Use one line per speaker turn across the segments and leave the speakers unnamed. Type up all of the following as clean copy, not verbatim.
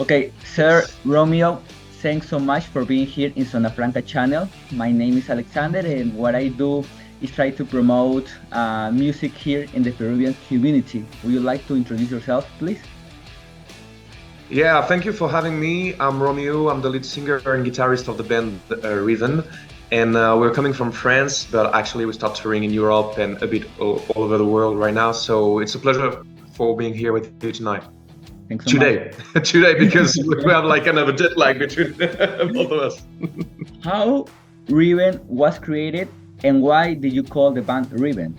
Okay, Sir Romeo, thanks so much for being here in Zona Franca channel. My name is Alexander, and what I do is try to promote music here in the Peruvian community. Would you like to introduce yourself, please?
Yeah, thank you for having me. I'm Romeo. I'm the lead singer and guitarist of the band Reaven. And we're coming from France, but actually we start touring in Europe and a bit all over the world right now. So it's a pleasure for being here with you tonight.
Thanks so
Today,
much.
today, because we have like kind of a jet lag between both of us.
How Reaven was created, and why did you call the band Reaven?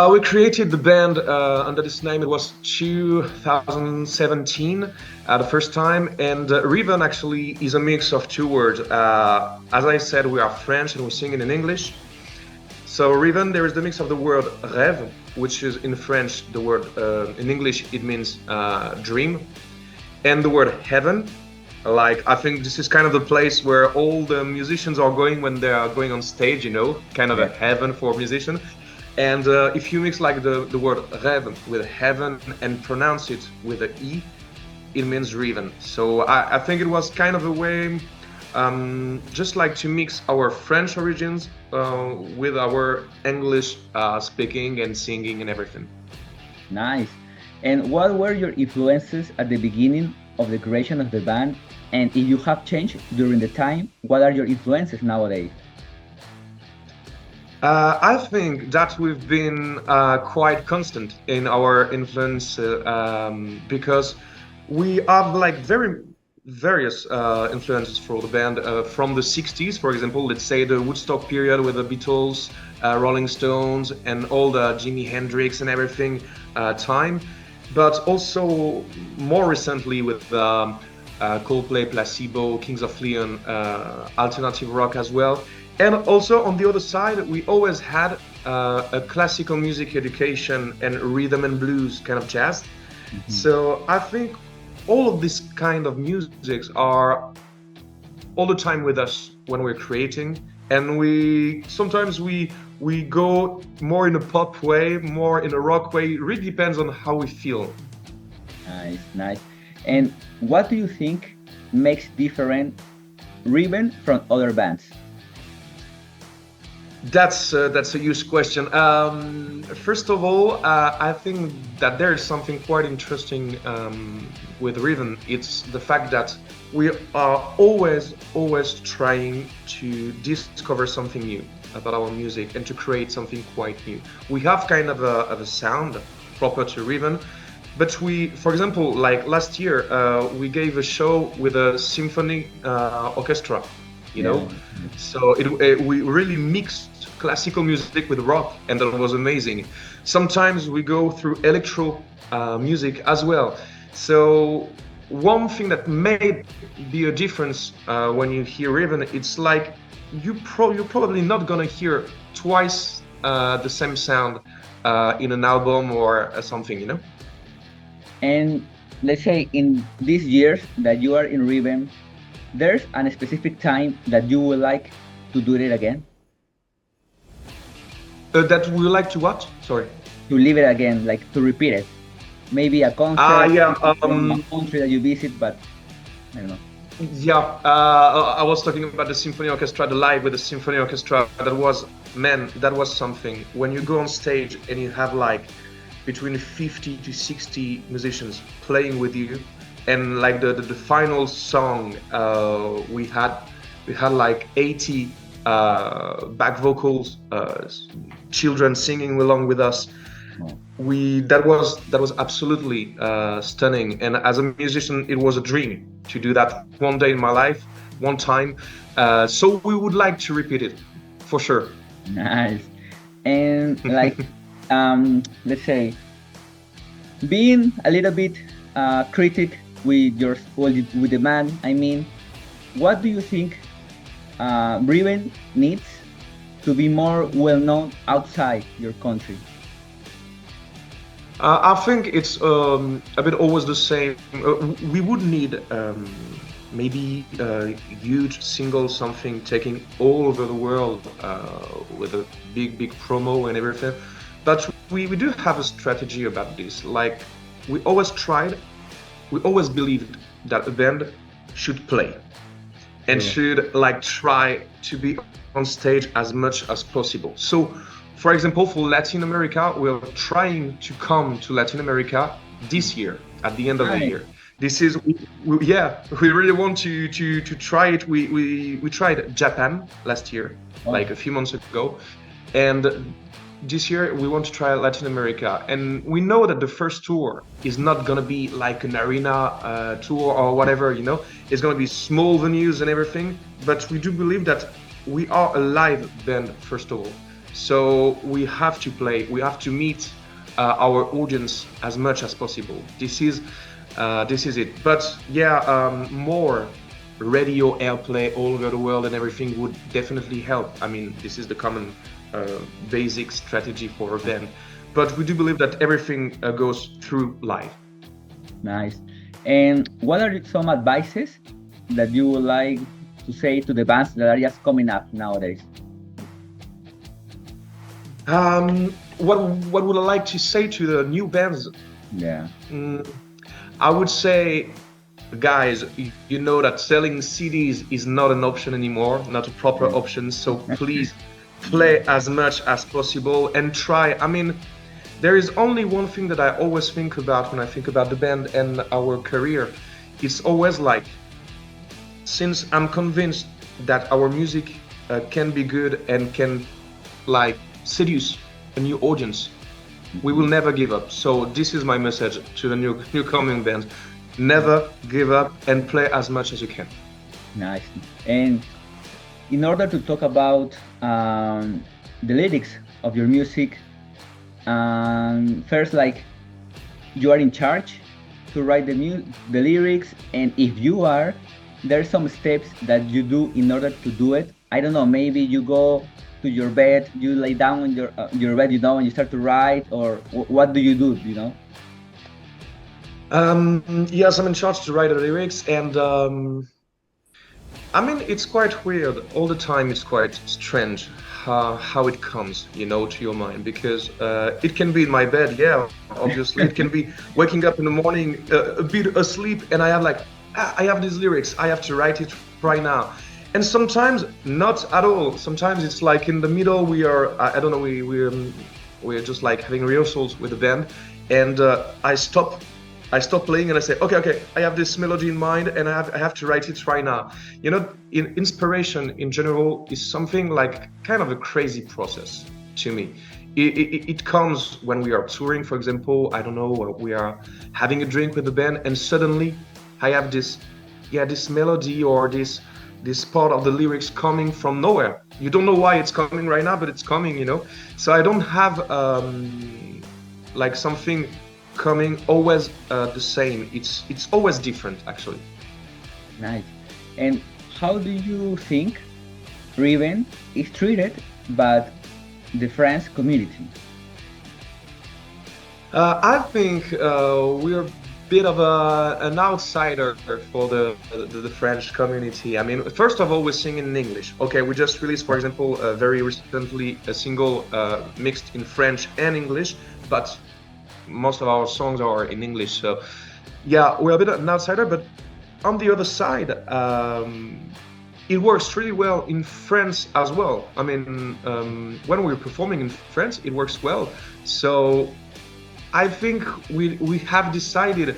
We created the band under this name. It was 2017 the first time, and Reaven actually is a mix of two words. As I said, we are French and we sing in English. So Reaven, there is the mix of the word rêve, which is in French the word, in English it means dream, and the word heaven. Like, I think this is kind of the place where all the musicians are going when they are going on stage, you know, kind of a heaven for musicians. And if you mix like the word rêve with heaven and pronounce it with an E, it means Reaven. So I think it was kind of a way, just like to mix our French origins with our English speaking and singing and everything.
Nice. And what were your influences at the beginning of the creation of the band? And if you have changed during the time, what are your influences nowadays?
I think that we've been quite constant in our influence because we have like various influences for the band from the 60s, for example, let's say the Woodstock period with the Beatles, Rolling Stones, and all the Jimi Hendrix and everything time, but also more recently with Coldplay, Placebo, Kings of Leon, alternative rock as well. And also on the other side, we always had a classical music education and rhythm and blues kind of jazz. Mm-hmm. So I think all of these kind of musics are all the time with us when we're creating. And sometimes we go more in a pop way, more in a rock way. It really depends on how we feel.
Nice, nice. And what do you think makes different Reaven from other bands?
That's a huge question. First of all, I think that there is something quite interesting with Reaven. It's the fact that we are always trying to discover something new about our music and to create something quite new. We have kind of a sound proper to Reaven, but we, for example, like last year, we gave a show with a symphony orchestra. You know, so we really mixed classical music with rock, and that was amazing. Sometimes we go through electro music as well. So one thing that may be a difference when you hear Reaven, it's like you're probably not gonna hear twice the same sound in an album or something, you know.
And let's say in these years that you are in Reaven, there's a specific time that you would like to do it again?
That we like to what? Sorry.
To live it again, like to repeat it. Maybe a concert,
yeah,
a country that you visit, but I don't know.
Yeah, I was talking about the symphony orchestra, the live with the symphony orchestra. That was something. When you go on stage and you have like between 50 to 60 musicians playing with you, and like the final song, we had like 80 back vocals, children singing along with us. That was absolutely stunning. And as a musician, it was a dream to do that one day in my life, one time. So we would like to repeat it, for sure.
Nice. And like, let's say, being a little bit critic with the band, I mean, what do you think Reaven needs to be more well-known outside your country?
I think it's a bit always the same. We would need maybe a huge single, something taking all over the world with a big promo and everything. But we do have a strategy about this. Like, we always tried we always believed that a band should play and should like try to be on stage as much as possible. So, for example, for Latin America, we're trying to come to Latin America this year at the end of the year. This is we really want to try it. We tried Japan last year, like a few months ago, and this year we want to try Latin America. And we know that the first tour is not gonna be like an arena tour or whatever, you know. It's gonna be small venues and everything, but we do believe that we are a live band first of all. So we have to play, we have to meet our audience as much as possible. This is it. But yeah, more radio airplay all over the world and everything would definitely help. I mean, this is the common basic strategy for a band. But we do believe that everything goes through live.
Nice. And what are some advices that you would like to say to the bands that are just coming up nowadays?
What would I like to say to the new bands?
Yeah.
I would say, guys, you know that selling CDs is not an option anymore, not a proper option. So please play as much as possible and try. I mean, there is only one thing that I always think about when I think about the band and our career. It's always like, since I'm convinced that our music can be good and can like seduce a new audience, we will never give up. So this is my message to the new coming bands. Never give up and play as much as you can.
Nice. And in order to talk about the lyrics of your music, first, like, you are in charge to write the lyrics, and if you are, there's some steps that you do in order to do it. I don't know, maybe you go to your bed, you lay down on your bed, you know, and you start to write, or what do you do, you know?
Yes, I'm in charge to write the lyrics, and I mean, it's quite weird. All the time it's quite strange how it comes, you know, to your mind, because it can be in my bed, yeah, obviously. It can be waking up in the morning, a bit asleep, and I have these lyrics, I have to write it right now. And sometimes not at all. Sometimes it's like in the middle, we are, I don't know, we're just like having rehearsals with the band, and I stop playing and I say, okay, I have this melody in mind and I have to write it right now. You know, inspiration in general is something like kind of a crazy process to me. It comes when we are touring, for example, I don't know, we are having a drink with the band and suddenly I have this melody or this part of the lyrics coming from nowhere. You don't know why it's coming right now, but it's coming, you know? So I don't have like something coming always the same. It's always different, actually.
Nice. And how do you think Reaven is treated by the French community?
I think we're a bit of an outsider for the French community. I mean, first of all, we sing in English. Okay, we just released, for example, very recently a single mixed in French and English, but most of our songs are in English. So yeah, we're a bit of an outsider, but on the other side, it works really well in France as well. I mean, when we're performing in France, it works well. So I think we have decided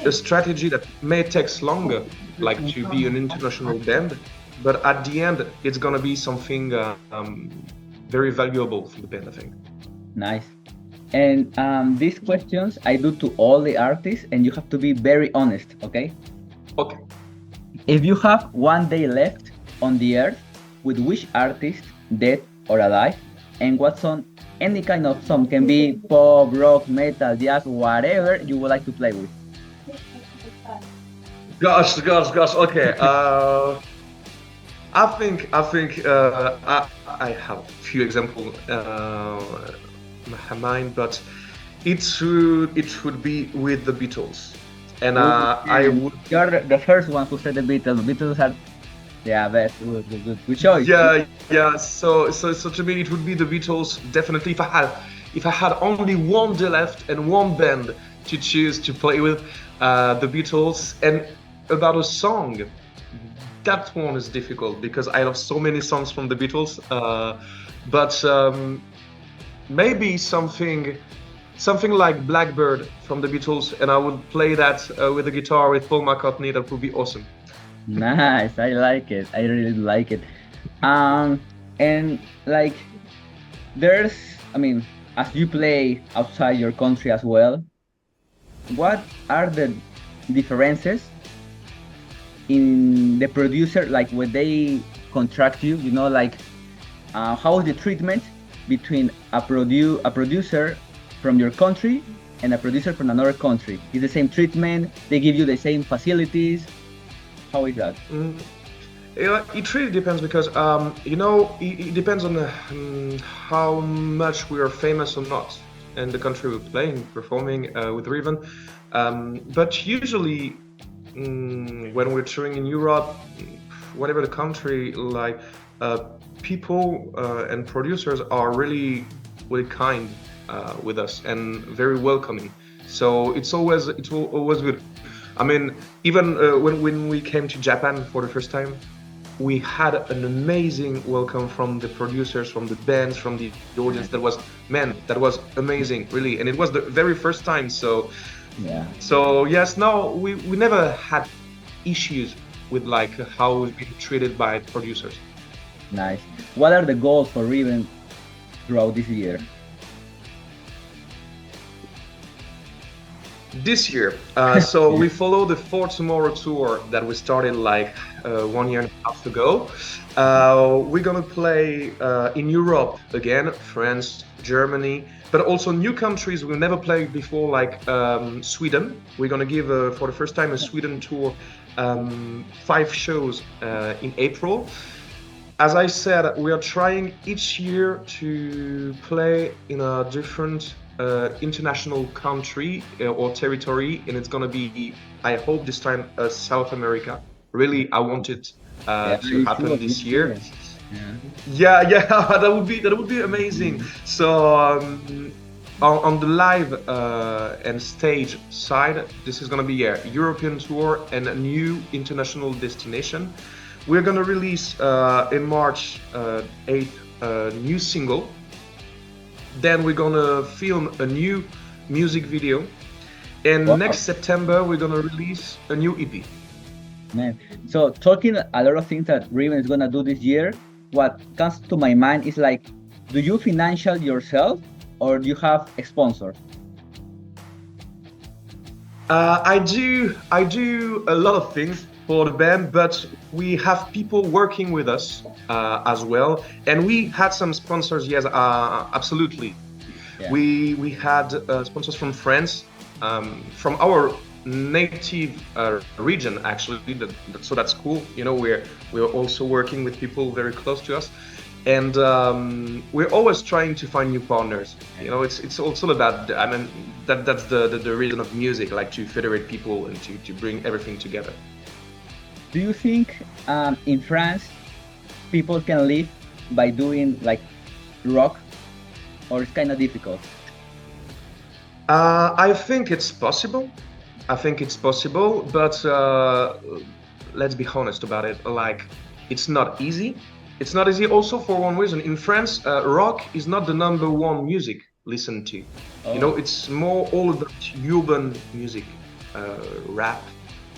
a strategy that may take longer, like to be an international band, but at the end, it's gonna be something very valuable for the band, I think.
Nice. And these questions I do to all the artists, and you have to be very honest, okay?
Okay.
If you have one day left on the earth, with which artist, dead or alive, and what song, any kind of song, can be pop, rock, metal, jazz, whatever you would like to play with?
Gosh. Okay. I think I have a few examples in my mind, but it should be with the Beatles, and I would.
You're the first one who said the Beatles. Beatles are, yeah, best. Good choice.
Yeah. So to me, it would be the Beatles definitely. If I had only one day left and one band to choose to play with, the Beatles, and about a song. That one is difficult because I love so many songs from the Beatles. But maybe something like Blackbird from the Beatles, and I would play that with the guitar with Paul McCartney. That would be awesome.
Nice. I like it. I really like it. Um, and like there's, I mean, as you play outside your country as well, what are the differences in the producer, like when they contract you, like how is the treatment between a producer from your country and a producer from another country? Is the same treatment? They give you the same facilities? How is that?
Yeah, it really depends because it depends on how much we are famous or not in the country we're playing, performing with Reaven. But usually, when we're touring in Europe, whatever the country, like people and producers are really, really kind with us and very welcoming. So it's always good. I mean, even when we came to Japan for the first time, we had an amazing welcome from the producers, from the bands, from the audience. That was amazing, really. And it was the very first time. So yes, no, we never had issues with like how we've been treated by producers.
Nice. What are the goals for Reaven throughout this year?
This year, so we follow the For Tomorrow tour that we started like 1 year and a half ago. We're gonna play in Europe again, France, Germany, but also new countries we've never played before, like Sweden. We're gonna give for the first time a Sweden tour, 5 shows in April. As I said, we are trying each year to play in a different international country or territory, and it's gonna be, I hope this time, South America. Really, I want it to happen this year. Yeah, that would be amazing. So on the live and stage side, this is gonna be a European tour and a new international destination. We're gonna release in March 8th a new single. Then we're gonna film a new music video, and next September we're gonna release a new EP.
Man, so talking a lot of things that Reaven is gonna do this year, what comes to my mind is like, do you financial yourself or do you have a sponsor?
I do a lot of things for the band, but we have people working with us as well, and we had some sponsors. Yes, absolutely. Yeah. We had sponsors from France, from our native region, actually. So that's cool. We're also working with people very close to us, and we're always trying to find new partners. It's also about, I mean, that's the reason of music, like to federate people and to bring everything together.
Do you think in France people can live by doing like rock, or it's kind of difficult?
I think it's possible. But let's be honest about it. Like, it's not easy. It's not easy also for one reason. In France, rock is not the number one music listened to. It's more all of the urban music, rap,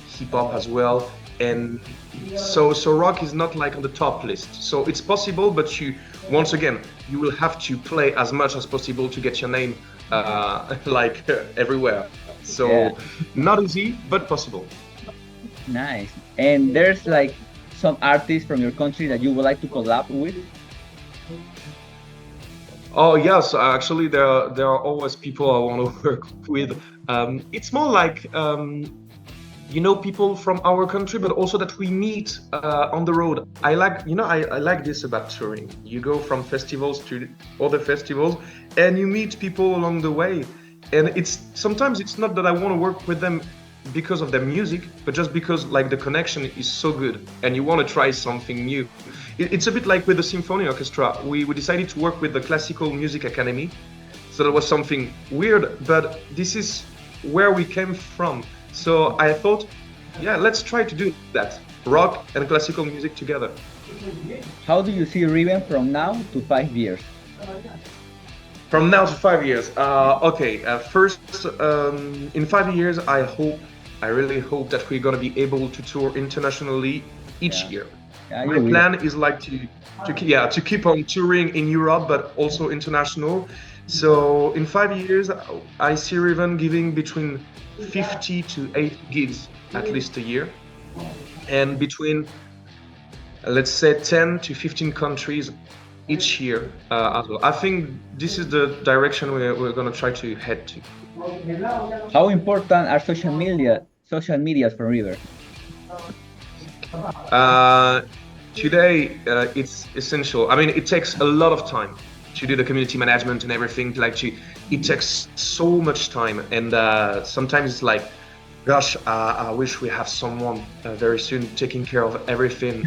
hip hop as well. And so rock is not like on the top list. So it's possible, but you will have to play as much as possible to get your name everywhere. So not easy, but possible.
Nice. And there's like some artists from your country that you would like to collab with?
Oh yes, actually there are always people I want to work with. It's more like people from our country, but also that we meet on the road. I like this about touring. You go from festivals to other festivals, and you meet people along the way. And sometimes it's not that I want to work with them because of their music, but just because like the connection is so good, and you want to try something new. It's a bit like with the symphony orchestra. We decided to work with the Classical Music Academy, so that was something weird, but this is where we came from. So I thought, yeah, let's try to do that. Rock and classical music together.
How do you see Reaven from now to 5 years?
From now to 5 years. Okay, first, in 5 years, I really hope that we're gonna be able to tour internationally each year.
Yeah,
My
you will.
plan is like to keep on touring in Europe, but also international. So in 5 years, I see Reaven giving between 50 to 80 gigs at least a year, and between let's say 10 to 15 countries each year as well. I think this is the direction we're going to try to head to.
How important are social medias for River?
Today, it's essential. I mean, it takes a lot of time to do the community management and everything. It takes so much time, and sometimes it's like, gosh, I wish we have someone very soon taking care of everything,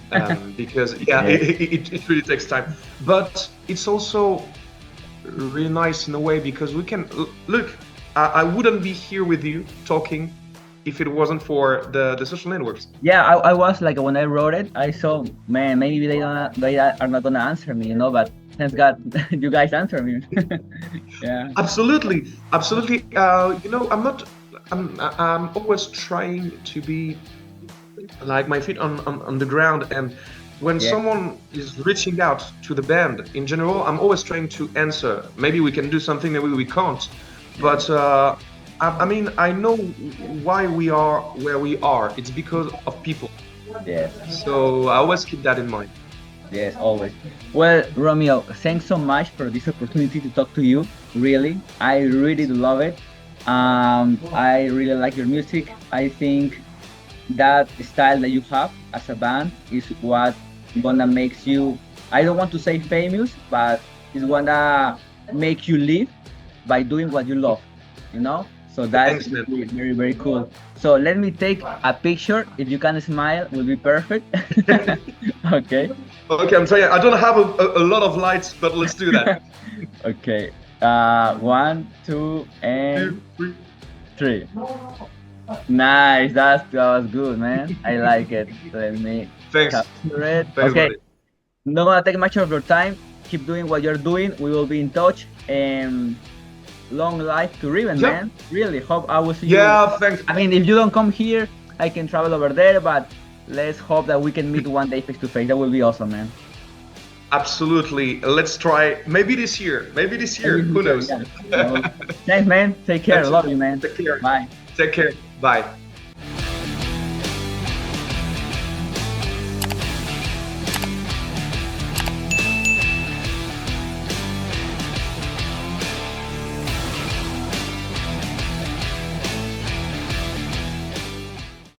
because it really takes time. But it's also really nice in a way because we can look. I wouldn't be here with you talking if it wasn't for the social networks.
Yeah, I was like, when I wrote it, I saw, man, maybe they are not gonna answer me, but thank God you guys answer me. Yeah.
Absolutely. I'm always trying to be like my feet on the ground, and when someone is reaching out to the band in general, I'm always trying to answer. Maybe we can do something, maybe we can't, but I mean, I know why we are where we are. It's because of people.
Yes.
So I always keep that in mind.
Yes, always. Well, Romeo, thanks so much for this opportunity to talk to you. Really, I really love it. I really like your music. I think that style that you have as a band is what gonna makes you, I don't want to say famous, but it's gonna make you live by doing what you love, So that's
Thanks, man.
very, very, very cool. So let me take a picture. If you can smile, will be perfect. Okay.
Okay, I'm trying. I don't have a lot of lights, but let's do that.
Okay. 1, 2, and 3. Nice. That was good, man. I like it. Let me
Thanks.
capture it.
Thanks,
Okay.
buddy.
Not gonna take much of your time. Keep doing what you're doing. We will be in touch. And long life to Reaven, man. Really hope I will see you.
Yeah, thanks.
I mean, if you don't come here, I can travel over there, but let's hope that we can meet one day face to face. That will be awesome, man.
Absolutely. Let's try. Maybe this year. Who knows?
Yeah. Thanks, man. Take care. Love you, man.
Take care.
Bye.
Take care. Bye.